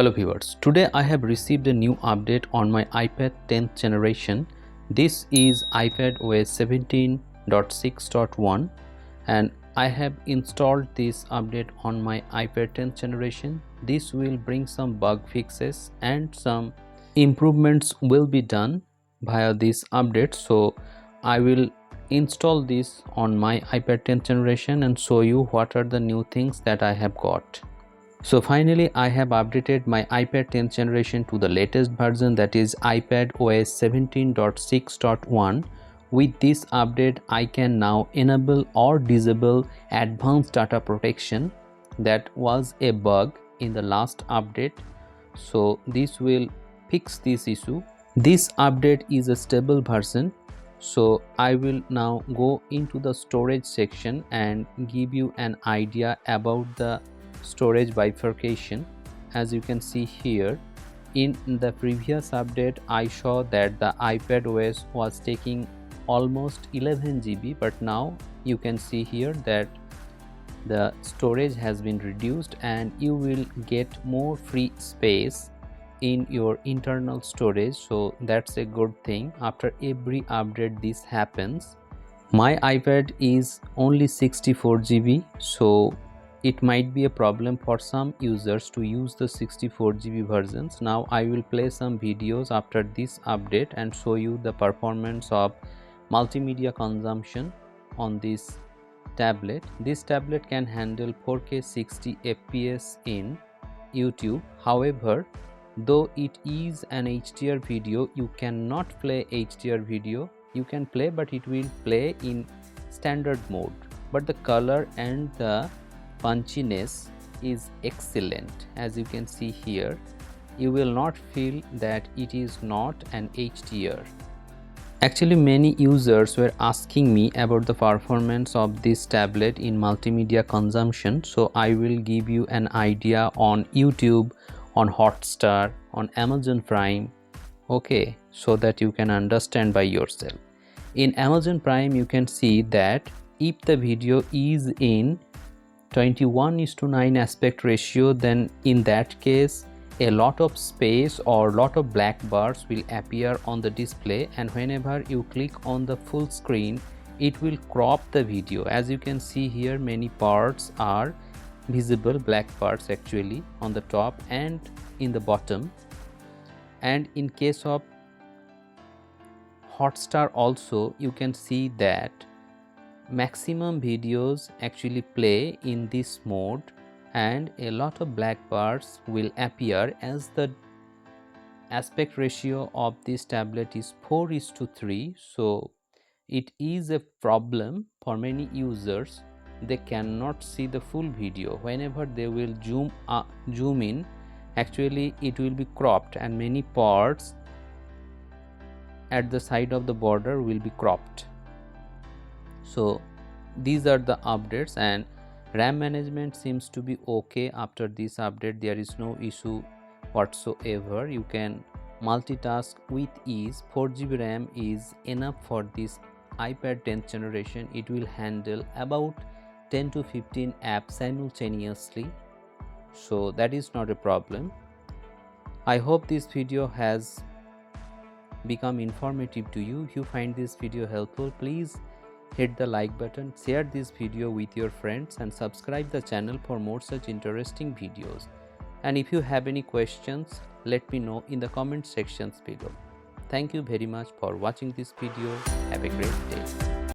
Hello viewers, today I have received a new update on my iPad 10th generation. This is iPad OS 17.6.1 and I have installed this update on my iPad 10th generation. This will bring some bug fixes and some improvements will be done via this update. So I will install this on my iPad 10th generation and show you what are the new things that I have got. So finally I have updated my iPad 10th generation to the latest version, that is iPad OS 17.6.1. With this update I can now enable or disable advanced data protection. That was a bug in the last update, so this will fix this issue. This update is a stable version, so I will now go into the storage section and give you an idea about the storage bifurcation. As you can see here, in the previous update I saw that the iPad OS was taking almost 11 GB, but now you can see here that the storage has been reduced and you will get more free space in your internal storage. So that's a good thing. After every update this happens. My iPad is only 64 GB, so it might be a problem for some users to use the 64 GB versions. Now I will play some videos after this update and show you the performance of multimedia consumption on this tablet. This tablet can handle 4K 60 FPS in YouTube. However, though it is an HDR video, you cannot play HDR video. You can play, but it will play in standard mode. But the color and the punchiness is excellent. As you can see here, you will not feel that it is not an HDR. Actually, many users were asking me about the performance of this tablet in multimedia consumption, so I will give you an idea on YouTube, on Hotstar, on Amazon Prime, okay, so that you can understand by yourself. In Amazon Prime you can see that if the video is in 21:9 aspect ratio, then in that case a lot of space or lot of black bars will appear on the display, and whenever you click on the full screen it will crop the video. As you can see here, many parts are visible, black parts actually on the top and in the bottom. And in case of Hotstar also you can see that maximum videos actually play in this mode and a lot of black bars will appear, as the aspect ratio of this tablet is 4:3. So it is a problem for many users. They cannot see the full video. Whenever they will zoom in, actually it will be cropped and many parts at the side of the border will be cropped. So these are the updates, and RAM management seems to be okay after this update. There is no issue whatsoever. You can multitask with ease. 4 GB RAM is enough for this iPad 10th generation. It will handle about 10 to 15 apps simultaneously, so that is not a problem. I hope this video has become informative to you. If you find this video helpful, please hit the like button, share this video with your friends and subscribe the channel for more such interesting videos. And if you have any questions, let me know in the comment sections below. Thank you very much for watching this video. Have a great day.